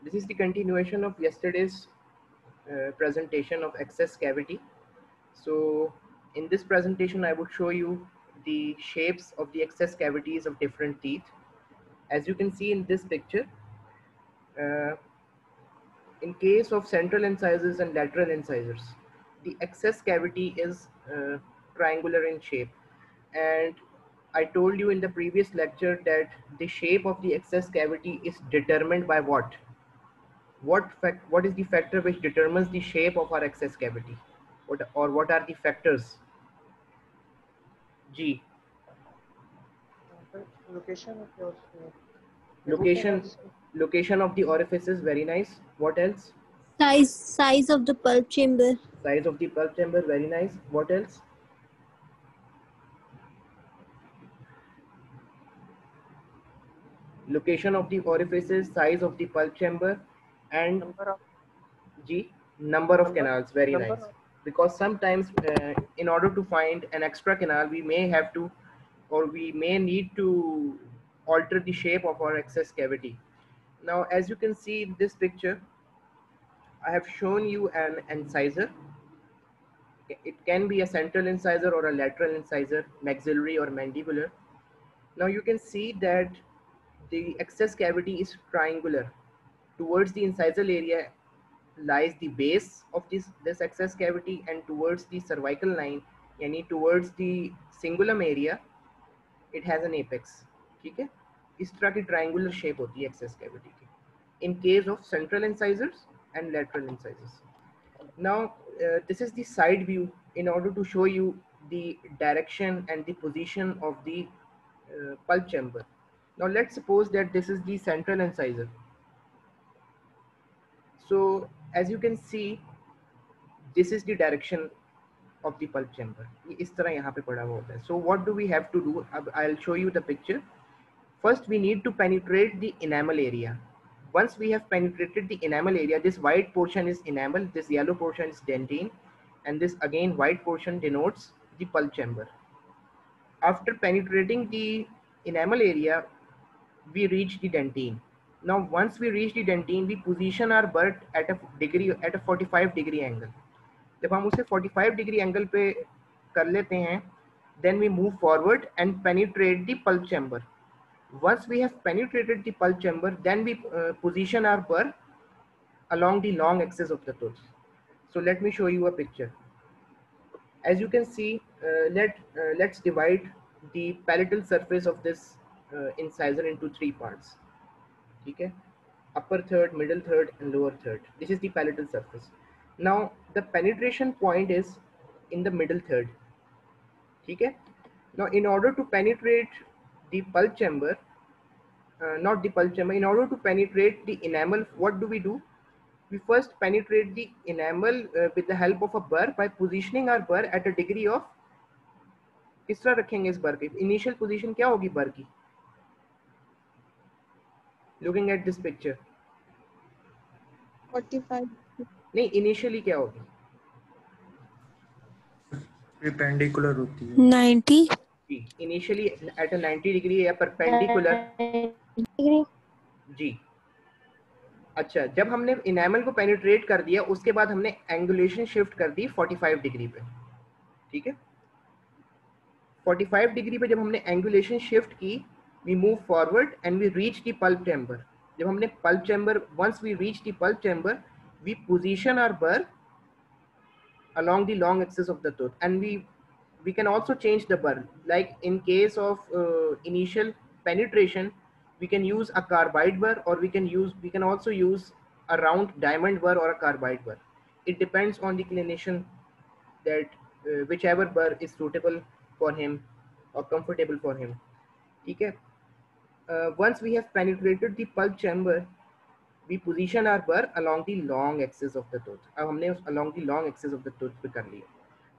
This is the continuation of yesterday's presentation of excess cavity. So in this presentation, I would show you the shapes of the excess cavities of different teeth. As you can see in this picture, uh, in case of central incisors and lateral incisors, the excess cavity is triangular in shape. And I told you in the previous lecture that the shape of the excess cavity is determined by what? What is the factor which determines the shape of our excess cavity? What are the factors? G. Location of your root Location canals. location of the orifices, very nice. What else? Size of the pulp chamber. Size of the pulp chamber, very nice. What else? Location of the orifices, size of the pulp chamber, and Number of G, number of number canals, very number nice. of Because sometimes in order to find an extra canal, we may have to, or we may need to alter the shape of our excess cavity. Now, as you can see in this picture, I have shown you an incisor. It can be a central incisor or a lateral incisor, maxillary or mandibular. Now you can see that the excess cavity is triangular. Towards the incisal area lies the base of this excess cavity, and towards the cervical line, yani towards the cingulum area, it has an apex. ठीक है? इस तरह की triangular shape होती है excess cavity की. In case of central incisors and lateral incisors. Now, this is the side view in order to show you the direction and the position of the pulp chamber. Now, let's suppose that this is the central incisor. So, as you can see, this is the direction of the pulp chamber. ये इस तरह यहाँ पे पड़ा हुआ होता है. So, what do we have to do? अब I'll show you the picture. First, we need to penetrate the enamel area. Once we have penetrated the enamel area, this white portion is enamel, this yellow portion is dentine, and this again white portion denotes the pulp chamber. After penetrating the enamel area, we reach the dentine. Now, once we reach the dentine, we position our bud at a 45-degree angle. जब हम उसे 45-degree angle पे कर लेते हैं, then we move forward and penetrate the pulp chamber. Once we have penetrated the pulp chamber, then we position our burr along the long axis of the tooth. So let me show you a picture. As you can see, let's divide the palatal surface of this incisor into three parts. Okay? Upper third, middle third, and lower third. This is the palatal surface. Now the penetration point is in the middle third. Okay? Now in order to penetrate the pulp chamber, not the pulp chamber, in order to penetrate the enamel, what do? We first penetrate the enamel with the help of a burr by positioning our burr at a degree of, किस तरह रखेंगे इस burr की? Initial position क्या होगी burr की? Looking at this picture. 45. नहीं, initially क्या होगी? perpendicular होती है 90. Initially at a 90 degree या perpendicular. जी. अच्छा, जब हमने enamel को penetrate कर दिया, उसके बाद हमने angulation shift कर दी 45 डिग्री पे. ठीक है? 45 डिग्री पे जब हमने angulation shift की, we move forward and we reach the pulp chamber. जब हमने pulp chamber, once we reach the pulp chamber, we position our burr along the long axis of the tooth, and we can also change the burr. Like in case of initial penetration, we can use a carbide burr, or we can also use a round diamond burr or a carbide burr. It depends on the clinician that whichever burr is suitable for him or comfortable for him. Okay. Once we have penetrated the pulp chamber, we position our burr along the long axis of the tooth. अब हमने along the long axis of the tooth पे कर लिया.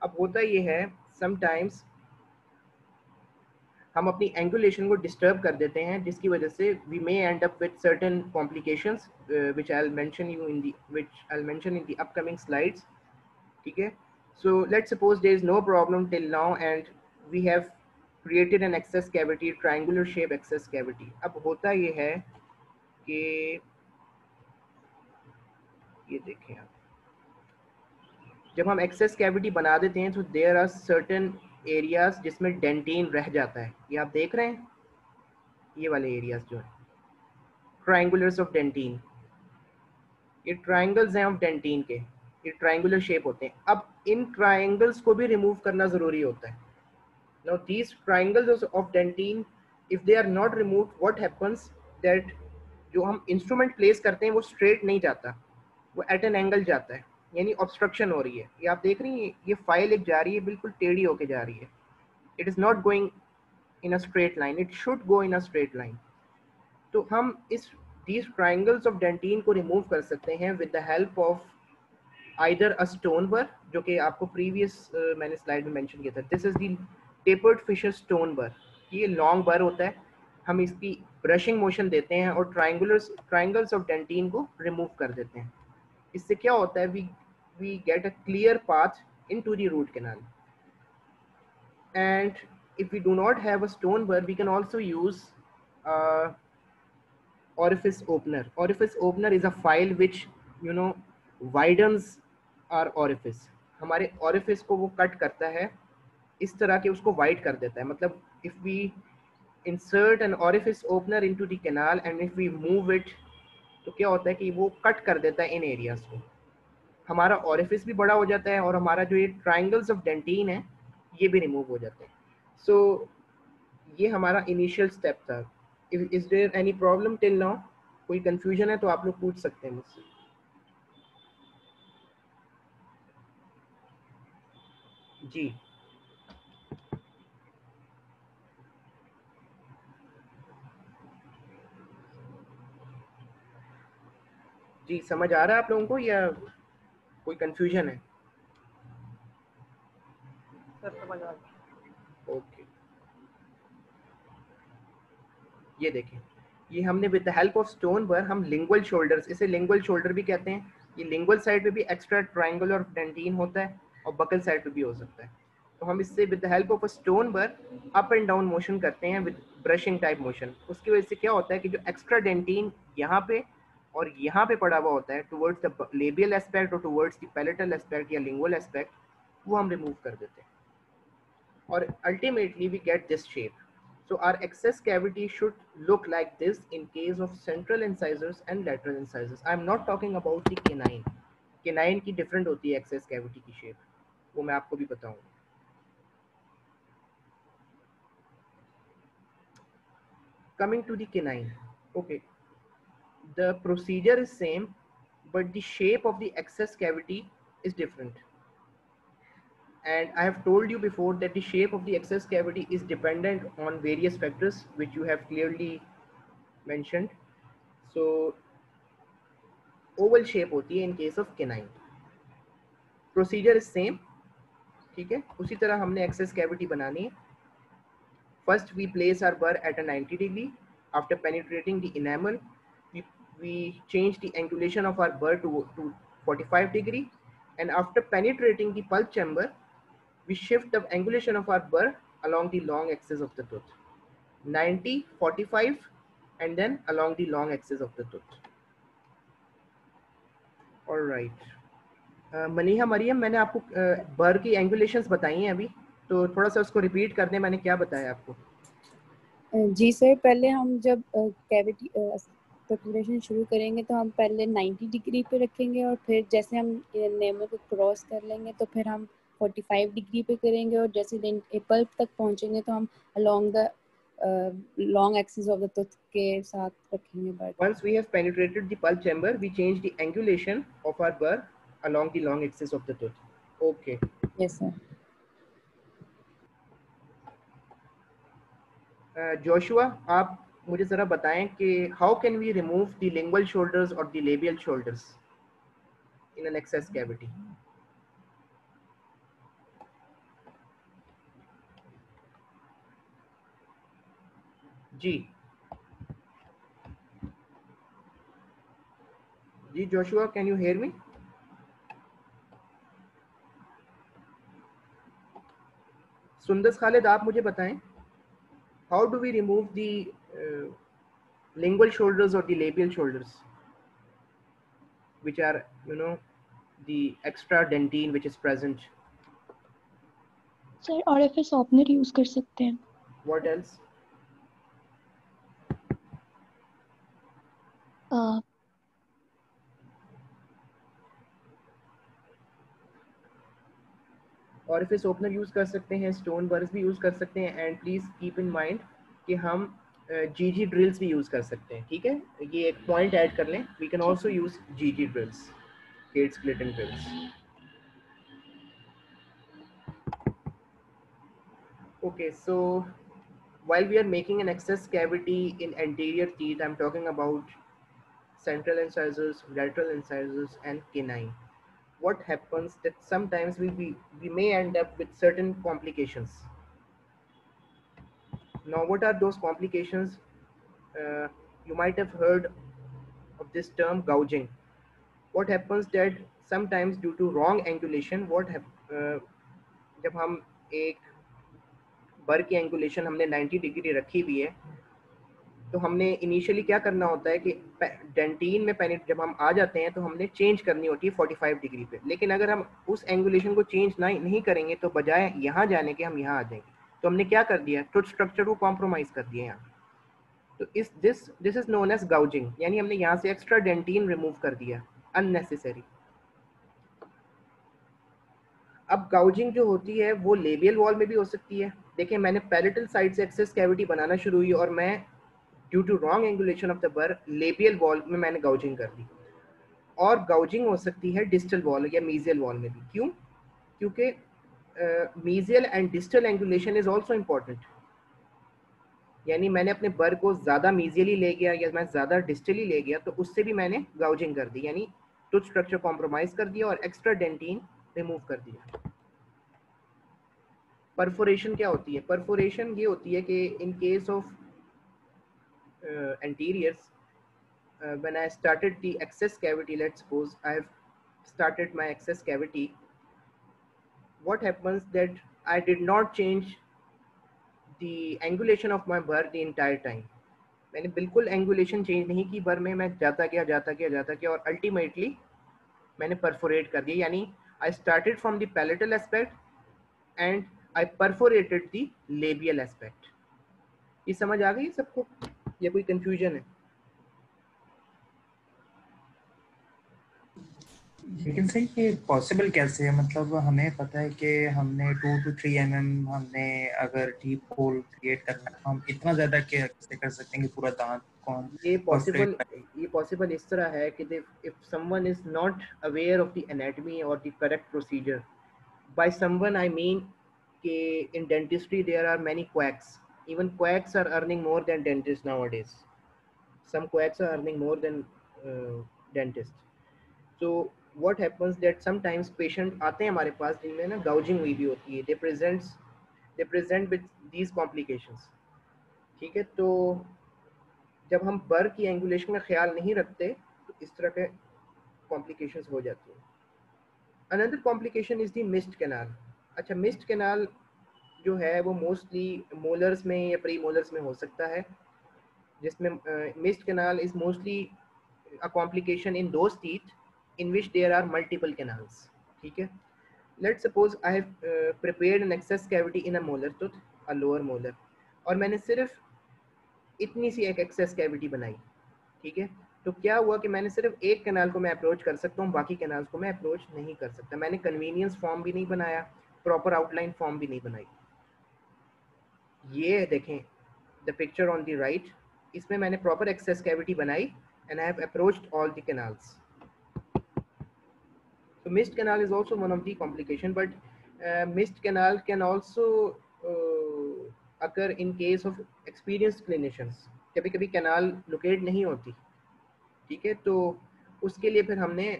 अब होता ये है, sometimes हम अपनी angulation को disturb कर देते हैं, जिसकी वजह से we may end up with certain complications, which I'll mention in the upcoming slides. ठीक है? So let's suppose there is no problem till now, and we have created an excess cavity, triangular shape excess cavity. अब होता ये है कि ये देखें आप, जब हम एक्सेस कैविटी बना देते हैं तो देयर आर सर्टेन एरियाज जिसमें डेंटिन रह जाता है। ये आप देख रहे हैं, ये वाले एरियाज जो है ट्रायंगुलर्स ऑफ डेंटिन, ये ट्रायंगल्स हैं ऑफ डेंटिन के, ये ट्रायंगुलर शेप होते हैं। अब इन ट्रायंगल्स को भी रिमूव करना ज़रूरी होता है। Now these triangles of dentin if they are not removed, what happens that जो हम इंस्ट्रूमेंट प्लेस करते हैं वो स्ट्रेट नहीं जाता, वो एट एन एंगल जाता है, यानी ऑब्स्ट्रक्शन हो रही है। ये आप देख रही हैं, ये फाइल एक जा रही है, बिल्कुल टेढ़ी होके जा रही है। It is not going in a straight line, it should go in a straight line. तो हम इस these triangles of dentine को रिमूव कर सकते हैं with the help of either a stone burr, जो कि आपको प्रीवियस मैंने स्लाइड में मेंशन किया था। This is the tapered Fisher stone बर। ये लॉन्ग बर होता है, हम इसकी ब्रशिंग मोशन देते हैं और ट्रायंगल्स ऑफ डेंटिन को रिमूव कर देते हैं। इससे क्या होता है, we get a clear path into the root canal. And if we do not have a stone burr, we can also use orifice opener. Orifice opener is a file which widens our orifice. हमारे orifice को वो cut करता है, इस तरह के उसको wide कर देता है। मतलब if we insert an orifice opener into the canal and if we move it, तो क्या होता है कि वो कट कर देता है इन एरियाज को। हमारा orifice भी बड़ा हो जाता है और हमारा जो ये triangles of dentine है ये भी रिमूव हो जाते हैं। सो ये हमारा इनिशियल स्टेप था। Is there any problem till now? कोई कंफ्यूजन है तो आप लोग पूछ सकते हैं मुझसे। जी जी समझ आ रहा है आप लोगों को या कोई कंफ्यूजन है? सर समझ आ गया। ओके, ये देखें, ये हमने with the help of stone पर हम लिंगुअल शोल्डर्स, इसे लिंगुअल शोल्डर भी कहते हैं। ये लिंगुअल साइड पे भी एक्स्ट्रा ट्रायंगल और डेंटिन होता है और बकल साइड पे भी हो सकता है। तो हम इससे with the help of a stone पर अप एंड डाउन मोशन करते हैं विद ब्रशिंग टाइप मोशन। उसकी वजह से क्या होता है कि जो एक्स्ट्रा डेंटिन यहाँ पे और यहाँ पे पड़ा हुआ होता है टुवर्ड्स द लेबियल एस्पेक्ट और टुवर्ड्स द पैलेटल एस्पेक्ट या लिंगुअल एस्पेक्ट, वो हम रिमूव कर देते हैं और ultimately we get this shape. So our excess cavity should look like this in case of central incisors and lateral incisors. I am not talking about the canine. Canine की different होती है excess cavity की shape, वो मैं आपको भी बताऊंगा. Coming to the canine, okay, the procedure is same, but the shape of the excess cavity is different. And I have told you before that the shape of the excess cavity is dependent on various factors which you have clearly mentioned. So oval shape होती है in case of canine. Procedure is same, ठीक है, उसी तरह हमने excess cavity बनानी है. First we place our burr at a 90 degree. After penetrating the enamel, we change the angulation of our burr to 45 degree, and after penetrating the pulp chamber, we shift the angulation of our burr along the long axis of the tooth. 90, 45, and then along the long axis of the tooth. All right. Maniha Maryam, मैंने आपको Burr की एंगुलेशंस बताई हैं अभी, तो थोड़ा सा उसको रिपीट कर दें, मैंने क्या बताया आपको? जी सर, पहले हम जब कैविटी परफोरेशन शुरू करेंगे तो हम पहले 90 डिग्री पे रखेंगे और फिर जैसे हम नेमल को क्रॉस कर लेंगे तो फिर हम 45 डिग्री पे करेंगे और जैसे पल्प तक पहुंचेंगे तो हम along the long axis of the tooth के साथ रखेंगे burr. Once we have penetrated the pulp chamber, we change the angulation of our burr along the long axis of the tooth. Okay. Yes sir. Joshua, आप मुझे जरा बताएं कि how can we remove the lingual shoulders or the labial shoulders in an excess cavity? Ji Joshua, can you hear me? Sundas Khalid, आप मुझे बताएं, how do we remove the lingual shoulders or the labial shoulders? which are, you know, the extra dentine which is present. Sir orifice opener use कर सकते हैं. What else? Orifice opener use कर सकते हैं, stone बर्स भी use कर सकते हैं, and please keep in mind कि हम जीजी ड्रिल्स भी यूज कर सकते हैं. ठीक है, ये एक पॉइंट ऐड कर लें. We can also use GG drills, gate splitting drills. Okay, so while we are making an excess cavity in anterior teeth, I'm talking about central incisors, lateral incisors, and canine. What happens that sometimes we may end up with certain complications. Now, what are those complications? You might have heard of this term gouging. What happens that sometimes due to wrong angulation, जब हम एक बर की angulation हमने 90 degree रखी हुई है, तो हमने इनिशियली क्या करना होता है कि डेंटीन में जब हम आ जाते हैं तो हमने चेंज करनी होती है 45 डिग्री पे. लेकिन अगर हम उस एंगुलेशन को चेंज नहीं करेंगे तो बजाय यहाँ जाने के हम यहाँ आ जाएंगे. तो हमने क्या कर दिया, टूथ स्ट्रक्चर को कॉम्प्रोमाइज कर दिया यहाँ. तो this is known as gouging, यानी हमने यहाँ से एक्स्ट्रा डेंटीन रिमूव कर दिया अननेसेसरी. अब गाउजिंग जो होती है वो लेबियल वॉल में भी हो सकती है. देखिए, मैंने पैलेटल साइड से एक्सेस कैविटी बनाना शुरू हुई और मैं due to wrong angulation of the bur labial wall में मैंने गाउजिंग कर दी. और गाउजिंग हो सकती है डिस्टल वॉल या मीजियल वॉल में भी. क्यों? क्योंकि mesial and distal angulation is also important. यानी मैंने अपने बर को ज़्यादा मीजियली ले गया या मैं ज़्यादा डिस्टली ले गया तो उससे भी मैंने गाउजिंग कर दी, यानी टूथ स्ट्रक्चर कॉम्प्रोमाइज कर दिया और एक्स्ट्रा डेंटीन रिमूव कर दिया. परफोरेशन क्या होती है? परफोरेशन ये होती है कि इन case of anteriors, when I started the excess cavity, let's suppose I have started my excess cavity, what happens that I did not change the angulation of my burr the entire time. मैंने बिल्कुल angulation change नहीं की बर में, मैं जाता गया और अल्टीमेटली मैंने परफोरेट कर दिया. यानी I started from the palatal aspect and I perforated the labial aspect. ये समझ आ गई सबको या कोई कंफ्यूजन है? लेकिन सही ये पॉसिबल कैसे है? मतलब हमें पता है कि हमने 2 to 3 mm हमने अगर डीप होल क्रिएट करना है, हम इतना ज्यादा कैसे कर सकते हैं कि पूरा दांत को हम ये पॉसिबल इस तरह है कि if someone is not aware of the anatomy और the correct procedure, by someone I mean कि in dentistry there are many quacks. Even quacks are earning more than dentists nowadays. Some quacks are earning more than dentists. So what happens that sometimes patient आते हैं हमारे पास जिनमें ना gouging हुई भी होती है. They present with these complications. ठीक है, तो जब हम बर की एंगुलेशन का ख्याल नहीं रखते तो इस तरह के complications हो जाती हैं. Another complication is the missed canal. अच्छा, missed canal जो है वो मोस्टली मोलर्स में या प्री मोलर्स में हो सकता है, जिसमें missed canal is mostly a complication in those teeth in which there are multiple canals. ठीक है, let's suppose I have prepared an access cavity in a molar tooth, a lower molar, और मैंने सिर्फ इतनी सी एक एक्सेस कैविटी बनाई. ठीक है, तो क्या हुआ कि मैंने सिर्फ एक कैनाल को मैं अप्रोच कर सकता हूँ, बाकी कैनाल्स को मैं अप्रोच नहीं कर सकता. मैंने कन्वीनियंस फॉर्म भी नहीं बनाया, प्रॉपर आउटलाइन फॉर्म भी नहीं बनाई. ये देखें the picture on the right, इसमें मैंने प्रॉपर एक्सेस कैविटी बनाई and I have approached all the canals. So missed canal is also one of the complication, but missed canal can also occur in case of experienced clinicians. कभी कभी canal locate नहीं होती. ठीक है, तो उसके लिए फिर हमने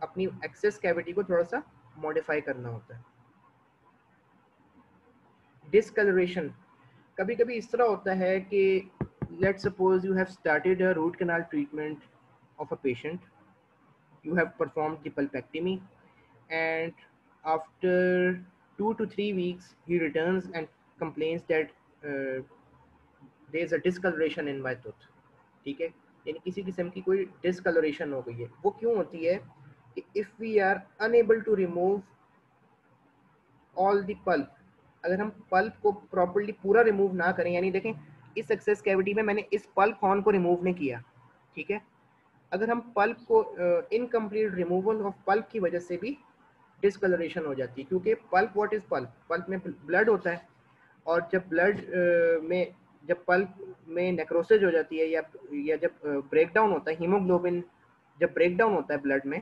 अपनी एक्सेस कैविटी को थोड़ा सा मॉडिफाई करना होता है. डिसकलरेशन कभी कभी इस तरह होता है कि let's suppose you have started a root canal treatment of a patient, you have performed the pulpectomy, and after 2 to 3 weeks he returns and complains that there is a discoloration in my tooth. ठीक है, यानी किसी किस्म की कोई discolouration हो गई है। वो क्यों होती है कि if we are unable to remove all the pulp, अगर हम पल्प को प्रॉपर्ली पूरा रिमूव ना करें, यानी देखें इस एक्सेस कैविटी में मैंने इस पल्प हॉर्न को रिमूव नहीं किया, ठीक है, अगर हम पल्प को इनकम्प्लीट रिमूवल ऑफ पल्प की वजह से भी डिसकलरेशन हो जाती है, क्योंकि pulp, what is pulp, pulp में ब्लड होता है, और जब ब्लड में जब पल्प में नेक्रोसिस हो जाती है या जब ब्रेक डाउन होता है हीमोग्लोबिन, जब ब्रेक डाउन होता है ब्लड में,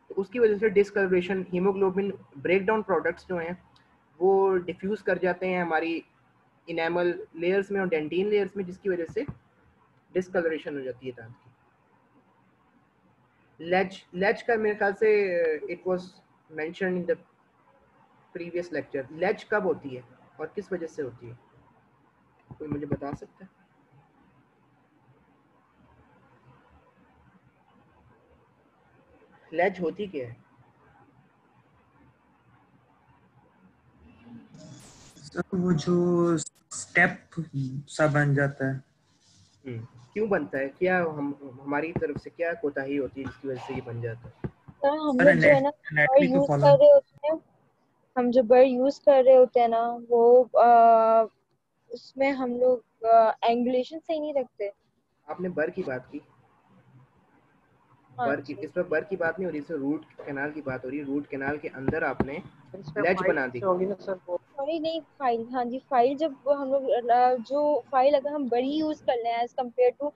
तो उसकी वजह से discolouration, haemoglobin break down products जो हैं वो डिफ्यूज कर जाते हैं हमारी इनेमल लेयर्स में और डेंटिन लेयर्स में, जिसकी वजह से डिसकलरेशन हो जाती है दांत की। लेज का मेरे ख्याल से it was mentioned in the previous lecture, ledge कब होती है और किस वजह से होती है, कोई मुझे बता सकता है? लेज होती क्या है? सर वो जो स्टेप सा बन जाता है। क्यों बनता है, क्या हमारी तरफ से क्या कोताही होती है जिसकी वजह से ये बन जाता है? सर हम सर लोग जो है ना एनाटॉमी को यूज फॉलो, कर रहे होते हैं, हम जो बर यूज कर रहे होते हैं ना वो उसमें हम लोग एंगुलेशन सही नहीं रखते। आपने बर की बात की, हाँ बर की, जी। इस पर बर की बात नहीं हो रही, इसमें रूट कैनाल की बात हो रही है। रूट कैनाल के अंदर आपने इसमें लेज फाइल बना दी। से होगी ना सर वो। सॉरी नहीं, फाइल, हाँ जी फाइल, जब हम लोग जो फाइल अगर हम बड़ी यूज कर लें एज कम्पेयर टू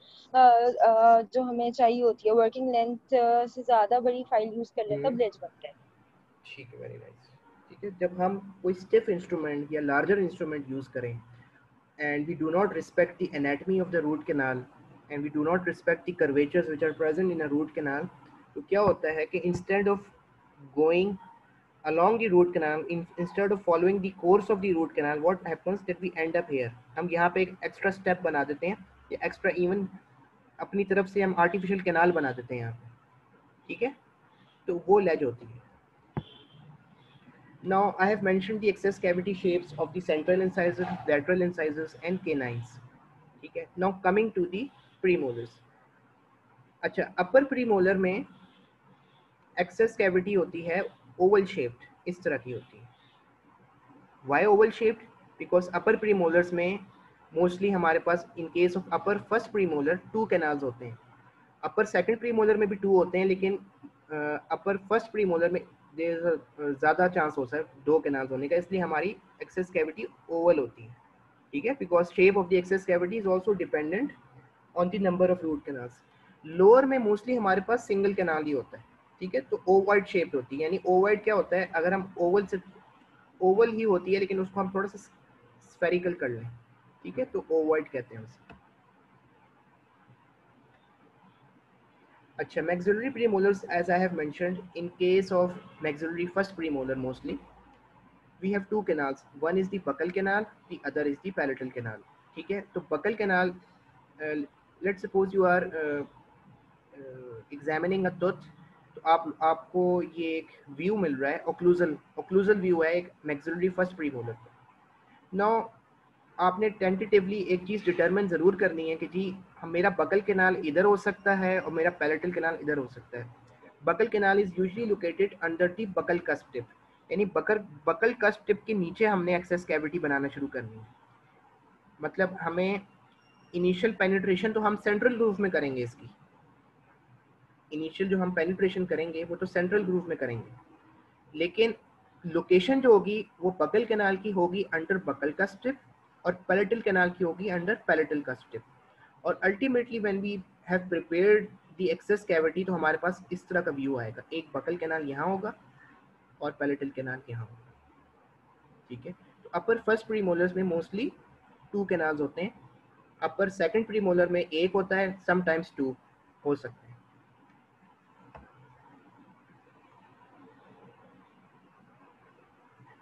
जो हमें चाहिए होती है वर्किंग लेंथ से ज्यादा बड़ी फाइल यूज कर लें तब लेज बनता है। ठीक है, वेरी नाइस। ठीक है, जब हम कोई स्टिफ इंस्ट्रूमेंट या लार्जर इंस्ट्रूमेंट यूज करें and we do not respect the anatomy of the root canal and we do not respect the curvatures which are present in a root canal, तो क्या होता है कि instead of going along the root canal, instead of following the course of the root canal, what happens that we end up here, हम यहाँ पे एक extra step बना देते हैं या एक्स्ट्रा इवन अपनी तरफ से हम आर्टिफिशियल कैनाल बना देते हैं यहाँ पे, ठीक है, तो वो लेज होती है। Now I have mentioned the excess cavity shapes of the central incisors, lateral incisors and canines. ठीक है, now coming to the premolars. अच्छा, अपर प्रीमोलर में एक्सेस कैविटी होती है ओवल शेप्ड, इस तरह की होती है। Why oval shaped? Because upper premolars में मोस्टली हमारे पास in case of upper first premolar 2 canals होते हैं। अपर सेकंड प्रीमोलर में भी 2 होते हैं, लेकिन अपर फर्स्ट प्रीमोलर में ज़्यादा चांस होता है 2 कैनाल्स होने का, इसलिए हमारी एक्सेस कैविटी ओवल होती है। ठीक है, because shape of the access cavity is also dependent on the number of root canals. Lower में मोस्टली हमारे पास सिंगल कैनाल ही होता है, ठीक है, तो ओवॉइड शेप्ड होती है। यानी ओवॉइड क्या होता है, अगर हम ओवल से, ओवल ही होती है लेकिन उसको हम थोड़ा सा स्फेरिकल कर लें, ठीक है, तो ओवॉइड कहते हैं उसे। अच्छा, maxillary premolars, as I have mentioned, in case of maxillary first premolar mostly we have 2 canals, one is the buccal canal, the other is the palatal canal। ठीक है, तो buccal canal, let's suppose you are examining a tooth, तो आपको ये एक view मिल रहा है, occlusal view है एक maxillary first premolar। नाउ आपने टेंटेटिवली एक चीज़ डिटरमिन ज़रूर करनी है कि जी हम, मेरा बकल कैनाल इधर हो सकता है और मेरा पैलेटल कैनाल इधर हो सकता है। Buccal canal is usually located under the buccal cusp tip, यानी बकल कस्प टिप के नीचे हमने एक्सेस कैविटी बनाना शुरू करनी है। मतलब हमें इनिशियल पेनिट्रेशन तो हम सेंट्रल ग्रूव में करेंगे, इसकी इनिशियल जो हम पेनिट्रेशन करेंगे वो तो सेंट्रल ग्रूव में करेंगे, लेकिन लोकेशन जो होगी वो बकल कैनाल की होगी अंडर बकल कस्प टिप और पैलेटल कैनाल की होगी अंडर पैलेटल कस्प टिप। और ultimately when we have prepared the access cavity, तो हमारे पास इस तरह का व्यू आएगा, एक बकल कैनाल यहाँ होगा और पैलेटल कैनाल यहाँ होगा। ठीक है, तो अपर फर्स्ट प्रीमोलर्स में मोस्टली 2 कैनाल्स होते हैं, अपर सेकंड प्रीमोलर में 1 होता है, समटाइम्स 2 हो सकते हैं।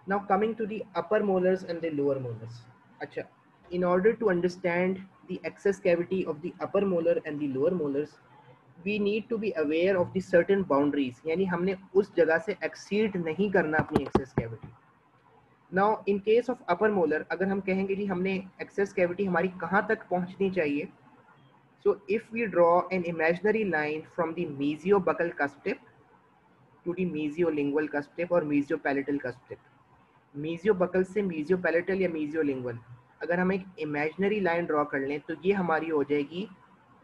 Now coming to the upper molars and the lower molars. अच्छा, in order to understand the excess cavity of the upper molar and the lower molars, we need to be aware of the certain boundaries, यानी हमने उस जगह से exceed नहीं करना अपनी excess cavity। Now in case of upper molar, अगर हम कहेंगे जी हमने excess cavity हमारी कहाँ तक पहुँचनी चाहिए, So if we draw an imaginary line from the mesiobuccal cusp tip to the mesiolingual cusp tip और mesiopalatal cusp tip, mesiobuccal से mesiopalatal या mesiolingual अगर हम एक imaginary line draw कर लें तो ये हमारी हो जाएगी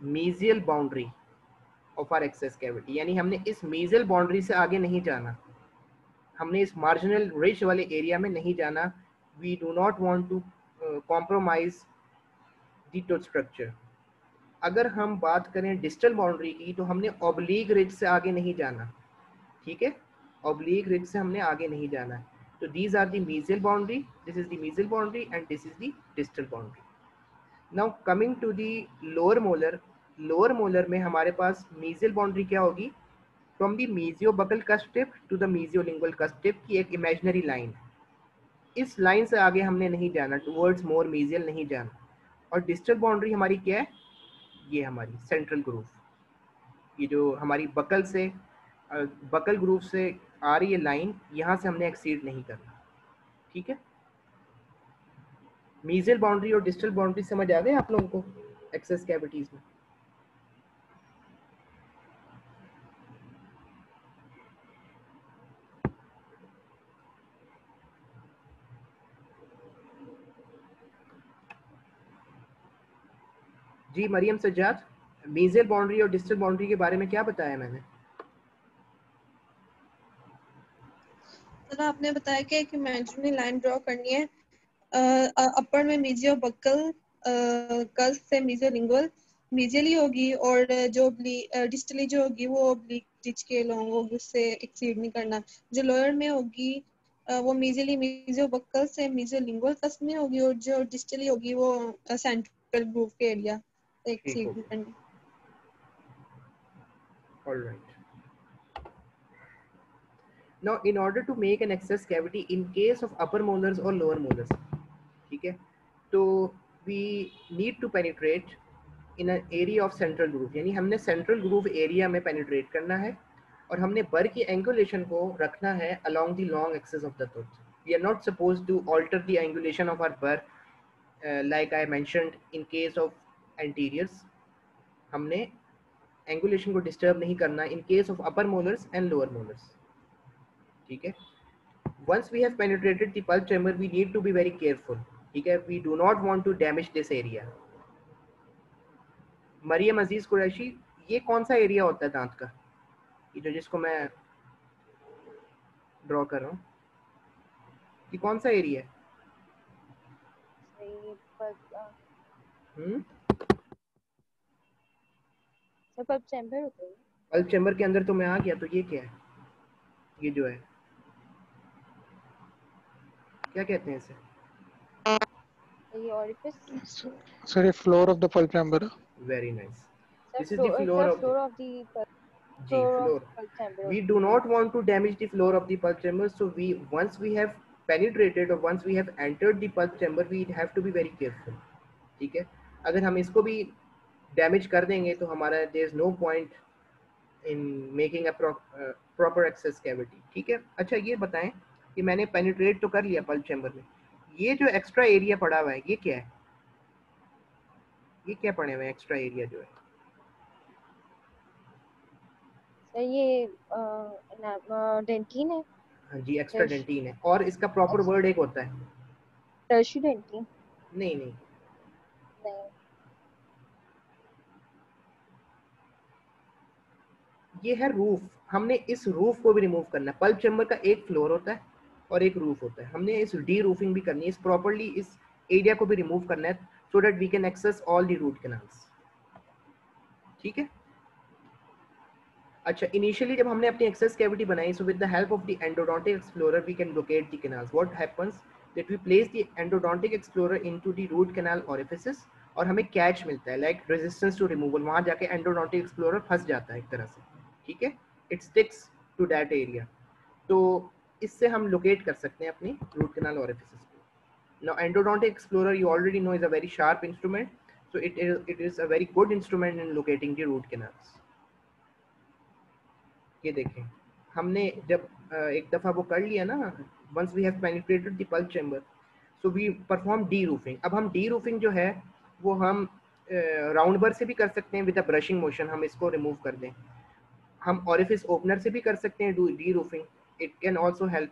mesial boundary of our excess cavity. यानी हमने इस mesial boundary से आगे नहीं जाना, हमने इस marginal ridge वाले area में नहीं जाना. We do not want to compromise the tooth structure. अगर हम बात करें डिस्टल बाउंड्री की तो हमने ऑब्लीक रिज से आगे नहीं जाना, ठीक है, ऑब्लीक रिज से हमने आगे नहीं जाना है. तो these are the mesial boundary, this is the mesial boundary and this is the distal boundary. Now coming to the lower molar, lower molar में हमारे पास मेसियल बाउंड्री क्या होगी, from the mesiobuccal cusp tip to the mesiolingual cusp tip की एक imaginary line. इस line से आगे हमने नहीं जाना, टुवर्ड्स मोर मेसियल नहीं जाना. और डिस्टल बाउंड्री हमारी क्या है, ये हमारी सेंट्रल ग्रूव, ये जो हमारी बकल से बकल ग्रूव से आ रही है लाइन, यहाँ से हमने एक्सीड नहीं करना, ठीक है. मीजियल बाउंड्री और डिस्टल बाउंड्री समझ आ गए आप लोगों को एक्सेस कैविटीज में? जी मरियम सज्जाद, मीजियल बाउंड्री और डिस्टल बाउंड्री के बारे में क्या बताया मैंने? सर आपने बताया कि एक इमेजिनरी लाइन ड्रॉ करनी है, अपर में मेसियोबक्कल कस्प से मेसियोलिंगुअल मेसियली होगी, और जो डिस्टली जो होगी वो ओब्लिक रिज के लॉन्ग होगी, उससे एक्सीड नहीं करना. जो लोअर में होगी वो मेसियली मेसियोबक्कल से मेसियोलिंगुअल कस्प में होगी, और जो डिस्टली होगी वो सेंट्रल ग्रूव के एरिया से एक्सीड नहीं करनी. All right. Now, in order to make an excess cavity in case of upper molars or lower molars, ठीक है, तो we need to penetrate in an area of central groove. यानी हमने central groove area में penetrate करना है और हमने burr की angulation को रखना है along the long axis of the tooth. We are not supposed to alter the angulation of our burr like I mentioned in case of anteriors. हमने angulation को disturb नहीं करना in case of upper molars and lower molars. ठीक है. Once we have penetrated the pulp chamber, we need to be very careful. ठीक है, we do not want to damage this area. Maryam अजीज कुरैशी, ये कौन सा एरिया होता है दांत का, ये जो जिसको मैं ड्रॉ कर रहा हूँ, ये कौन सा एरिया है? पल्प चैम्बर होता है. पल्प चैम्बर के अंदर तो मैं आ गया, तो ये क्या है, ये जो है क्या कहते हैं इसे? ये orifice. Sir, a floor of the pulp chamber. Very nice. The This is the floor of the floor. We do not want to damage the floor of the pulp chamber, so once we have penetrated or once we have entered the pulp chamber, we have to be very careful. ठीक है, अगर हम इसको भी damage कर देंगे तो हमारा there is no point in making a proper access cavity. ठीक है. अच्छा ये बताएं कि मैंने पेनिट्रेट तो कर लिया पल्प चैम्बर में, ये जो एक्स्ट्रा एरिया पड़ा हुआ है ये क्या है, ये क्या पड़े हुए हैं एक्स्ट्रा एरिया जो है? सर ये डेंटिन है. हाँ जी, एक्स्ट्रा डेंटिन है. और इसका प्रॉपर वर्ड एक होता है टर्शी डेंटिन. नहीं नहीं, ये है रूफ. हमने इस रूफ को भी रिमूव करना है. पल्प चैम्बर का एक फ्लोर होता है और एक रूफ होता है, हमने इस डी रूफिंग भी करनी है, इस प्रॉपर्ली इस एरिया को भी रिमूव करना है so that we can access all the root canals. ठीक है. अच्छा, इनिशियली जब हमने अपनी एक्सेस कैविटी बनाई, so with the help of the endodontic explorer we can locate the canals. What happens that we place the endodontic explorer into the root canal orifices और हमें catch मिलता है लाइक रेजिस्टेंस टू रिमूवल. वहां जाके endodontic explorer फंस जाता है एक तरह से. ठीक है, it sticks to that area. तो इससे हम लोकेट कर सकते हैं अपनी रूट कैनाल ओरिफिसेस को. Now endodontic explorer you already know is a very sharp instrument, so it is a very good instrument in locating the root canals. ये देखें, हमने जब एक दफा वो कर लिया ना, once we have penetrated the pulp chamber, so we perform deroofing. अब हम डी रूफिंग जो है वो हम राउंड बर से भी कर सकते हैं विद अ ब्रशिंग मोशन, हम इसको रिमूव कर दें। हम ऑरिफिस ओपनर से भी कर सकते हैं D roofing, it can also help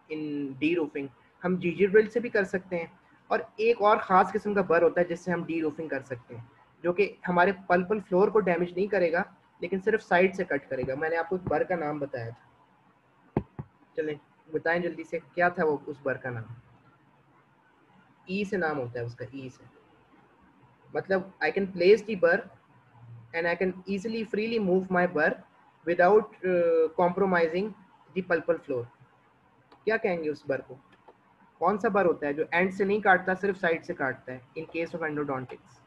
in D roofing. हम जीजी ड्रिल से भी कर सकते हैं, और एक और ख़ास किस्म का बर होता है जिससे हम डी रूफिंग कर सकते हैं, जो कि हमारे पल्पल फ्लोर को डैमेज नहीं करेगा लेकिन सिर्फ साइड से कट करेगा। मैंने आपको उस बर का नाम बताया था, चलें बताएं जल्दी से क्या था वो उस बर का नाम। ई से नाम होता है उसका, ई से मतलब आई कैन प्लेस दी बर and I can easily freely move my burr without compromising the pulpal floor। क्या कहेंगे उस बर को? कौन सा बर होता है जो एंड से नहीं काटता, सिर्फ साइड से काटता है in case of endodontics?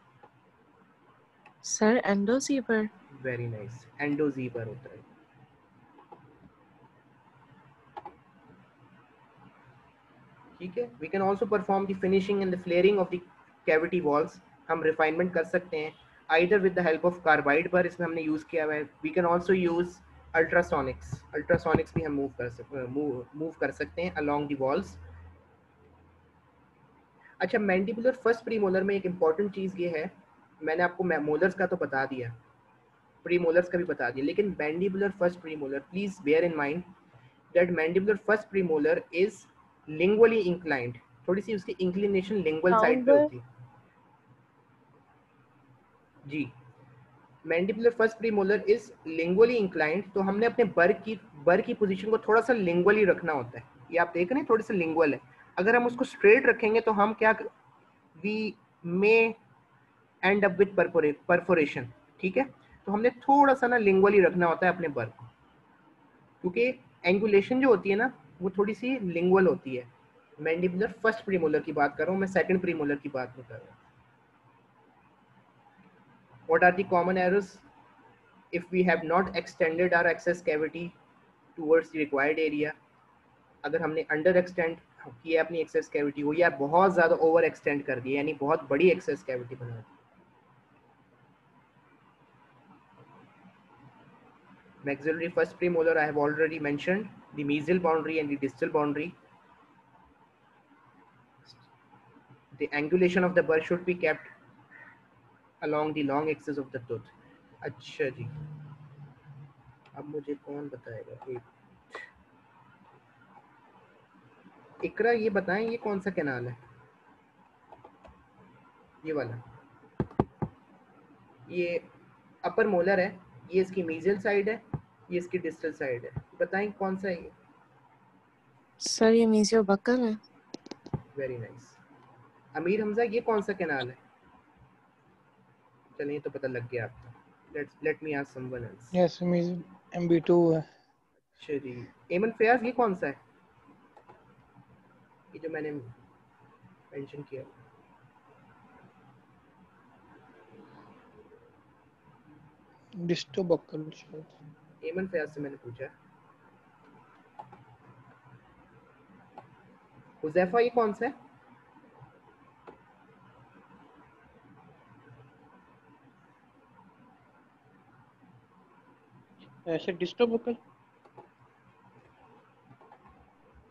Sir endo Z bur. Very nice, endo Z bur होता है। ठीक है, we can also perform the finishing and the flaring of the cavity walls. हम रिफाइनमेंट कर सकते हैं either with the help of carbide bar, इसमें हमने यूज किया हुआ है। we can also use ultrasonics, ultrasonics भी हम मूव कर सकते हैं along the walls। अच्छा, मैंडिबुलर फर्स्ट प्रीमोलर में एक इम्पॉर्टेंट चीज़ ये है, मैंने आपको मोलर्स का तो बता दिया, प्रीमोलर्स का भी बता दिया, लेकिन mandibular first premolar, please bear in mind that mandibular first premolar is lingually inclined. थोड़ी सी उसकी इंक्लिनेशन लिंगुअल साइड पे होती है जी। Mandibular first premolar is lingually inclined, तो हमने अपने बर की पोजीशन को थोड़ा सा लिंगुअली रखना होता है। ये आप देख रहे हैं थोड़ी सा लिंगुअल है, अगर हम उसको स्ट्रेट रखेंगे तो हम क्या, we may end up with perforation. ठीक है, तो हमने थोड़ा सा ना लिंगुअली रखना होता है अपने बर को, क्योंकि एंगुलेशन जो होती है ना वो थोड़ी सी लिंगुअल होती है। मैंडिबुलर फर्स्ट प्रीमोलर की बात कर रहा हूँ मैं, सेकंड प्रीमोलर की बात नहीं कर रहा हूँ। What are the common errors if we have not extended our access cavity towards the required area? अगर हमने अंडर एक्सटेंड किया अपनी एक्सेस कैविटी को, या बहुत ज़्यादा ओवर एक्सटेंड कर दिया, यानी बहुत बड़ी एक्सेस कैविटी बना दी। Maxillary first premolar I have already mentioned, the mesial boundary and the distal boundary. The angulation of the burr should be kept along the long axis of the tooth। अच्छा जी, अब मुझे कौन बताएगा? इकरा ये बताएं, ये कौन सा कैनाल है? ये वाला, ये अपर मोलर है, ये इसकी मीजियल साइड है, ये इसकी डिस्टल साइड है, बताएं कौन सा है ये? सर ये मीजियो बकल है। Very nice. अमीर हमजा, ये कौन सा कैनाल है? चलिए तो पता लग गया आपको। Let me ask someone else. Yes, MB2 है। अच्छा जी। एमन फयाज, ये कौन सा है? ये जो मैंने मेंशन किया। डिस्टो बक्कल शायद। एमन फयाज से मैंने पूछा। हुज़ैफा, ये कौन सा है? ऐसे डिस्टो बक्कल।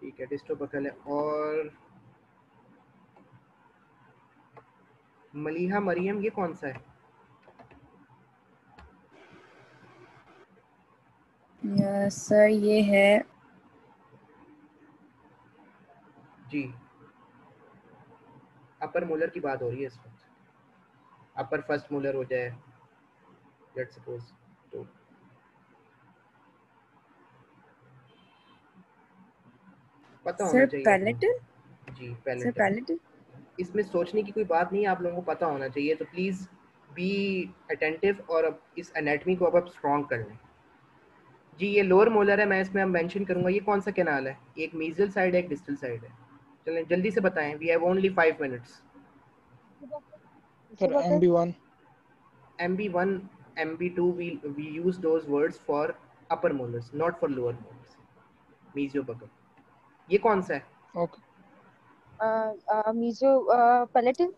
ठीक है, डिस्टो बकल है। और मलीहा मरियम, ये कौन सा है? सर ये है जी, अपर मोलर की बात हो रही है इस वक्त। अपर फर्स्ट मोलर हो जाए लेट्स सपोज, तो पता होना सर चाहिए पैलेटल। जी, सर पैलेटल। पैलेटल। इसमें सोचने की कोई बात नहीं है, आप लोगों को पता होना चाहिए, तो प्लीज बी अटेंटिव और अब इस एनाटमी को अब आप स्ट्रॉन्ग कर लें। जी, ये लोअर मोलर है, मैं इसमें अब मेंशन करूंगा। ये कौन सा कैनाल है? एक मीजियल साइड है, एक डिस्टल साइड है। चलें जल्दी से बताएं, we have only 5 minutes. Sir MB1। MB1, MB2, we use those words for upper molars, not for lower molars। Mesiobuccal. ये कौन सा है? Okay. Mesiopalatal.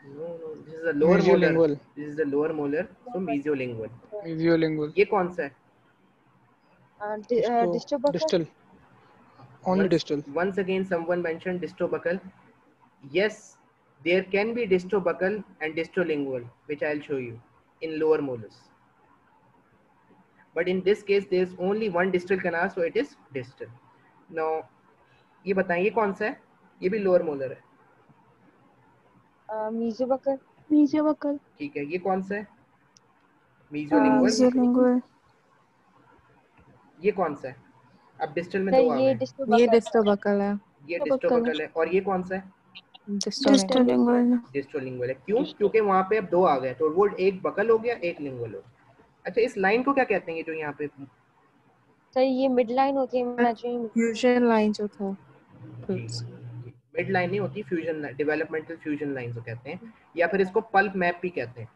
No, this is a lower molar। Mesiolingual. This is the lower molar, so mesiolingual। Mesiolingual. ये कौन सा है? Distobuccal. Distal. Only distal. Once again someone mentioned distobuccal। Yes, There can be distobuccal and distolingual, which I'll show you in lower molars. But in this case, there is only one distal canal, so it is distal. Now, ये बताइए कौन सा है? ये भी lower molar है. मीजोबकल. मीजियोबक्कल. ठीक है, ये कौन सा है? मीजोलिंगुअल. मीजियोलिंगुअल. ये कौन सा है? अब डिस्टल में सर दो आ ये गए. ये डिस्टोबकल. डिस्टोबक्कल है. ये डिस्टोबकल है और ये कौन सा है? डिस्टोलिंगुअल. डिस्टोलिंगुअल है. क्यों? क्योंकि वहां पे अब दो आ गए, तो वो एक बकल हो गया, एक लिंगुअल हो गया. अच्छा, इस लाइन को क्या कहते हैं जो यहाँ पे? सर ये मिड लाइन होती है इमेजिनरी. फ्यूजन लाइन जो था. मिड लाइन नहीं होती, fusion line, developmental fusion line को कहते हैं, या फिर इसको पल्प मैप भी कहते हैं.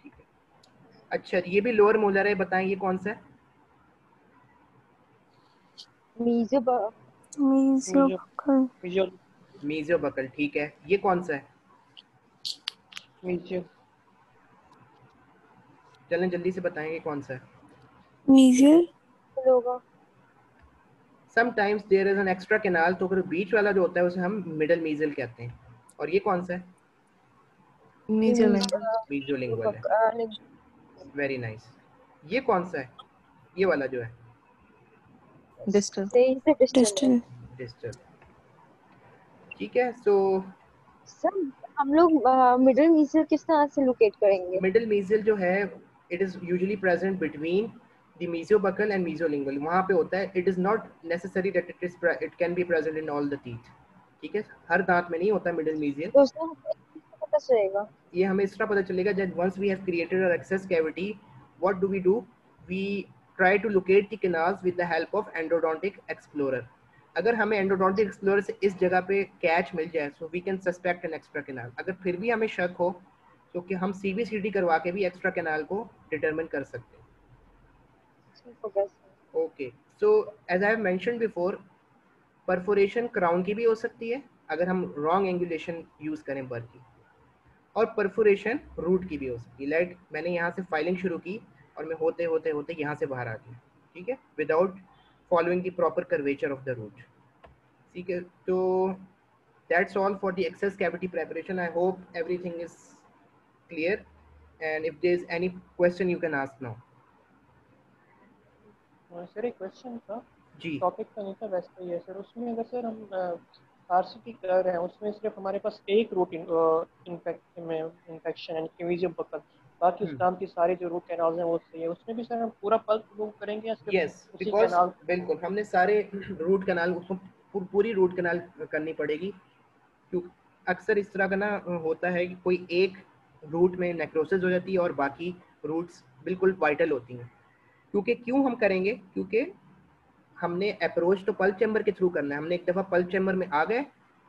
ठीक है. अच्छा, ये भी लोअर मोलर है. बताएं ये कौन सा है? मीजियोबक्कल. मीजियोबकल. ठीक है. ये कौन सा है? चलें जल्दी से बताएंगे कौन सा है. मीजियल. होगा. Sometimes there is an extra canal, तो फिर बीच वाला जो होता है उसे हम मिडल मीजल कहते हैं. और ये कौन सा है? मीजियोलिंगुअल. मीजोलिंगुअल है. Very nice. ये कौन सा है? ये वाला जो है डिस्टल. डिस्टल. डिस्टल. ठीक है. सो सर हम लोग मिडिल मीजल किस तरह से लोकेट करेंगे? मिडल मीजल जो है, it is usually present between the mesiobuccal and mesiolingual. वहां पे होता है. It is not necessary that it can be present in all the teeth. ठीक है. हर दांत में नहीं होता मिडल मीजियल. तो उसमें पता चलेगा. ये हमें इस तरह पता चलेगा जब once we have created our access cavity, what do? We try to locate the canals with the help of endodontic explorer. अगर हमें एंडोडोंटिक एक्सप्लोरर से इस जगह पे कैच मिल जाए, so we can suspect an extra canal. अगर फिर भी हमें शक हो तो कि हम सीबीसीडी करवा के भी एक्स्ट्रा कैनाल को डिटरमिन कर सकते हैं. Okay. So as I have mentioned before, perforation crown की भी हो सकती है अगर हम रॉन्ग एंगुलेशन यूज करें बर की, और परफोरेशन रूट की भी हो सकती है. लाइक मैंने यहाँ से फाइलिंग शुरू की और मैं होते होते होते यहाँ से बाहर आ गया. ठीक है. Without following the proper curvature of the root. ठीक है. तो that's all for the access cavity preparation. I hope everything is clear, and if there is any question you can ask now. Sir एक question था. जी. Topic तो नहीं था वैसे ही है सर. उसमें अगर सर हम आरसीटी कर रहे हैं, उसमें सिर्फ हमारे पास एक रूट इन्फेक्शन यानी मीजियोबक्कल, बाकी उस नाम की सारी जो रूट कैनाल्स हैं वो सही है. उसमें भी सर हम पूरा पल्प रिमूव करेंगे या सिर्फ यस, उसी बिकॉज कैनाल? बिल्कुल हमने सारे रूट कैनाल, उसको पूरी रूट कैनाल करनी पड़ेगी. क्योंकि अक्सर इस तरह का ना होता है कि कोई एक रूट में नेक्रोसिस हो जाती है और बाकी रूट्स बिल्कुल वाइटल होती हैं. क्यों हम करेंगे? क्योंकि हमने अप्रोच तो पल्प चैम्बर के थ्रू करना है. हमने एक दफ़ा पल्प चैम्बर में आ गए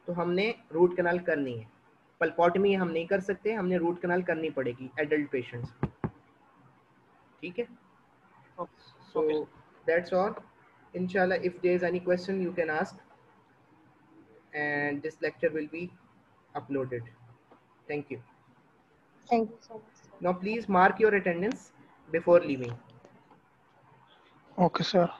तो हमने रूट कैनाल करनी है. पल्पोटमी हम नहीं कर सकते, हमने रूट कैनाल करनी पड़ेगी एडल्ट पेशेंट्स. ठीक है. So that's all. Inshallah, if there is any question you can ask, and this lecture will be uploaded. Thank you. Thank you so much. Now please mark your attendance before leaving. Okay sir.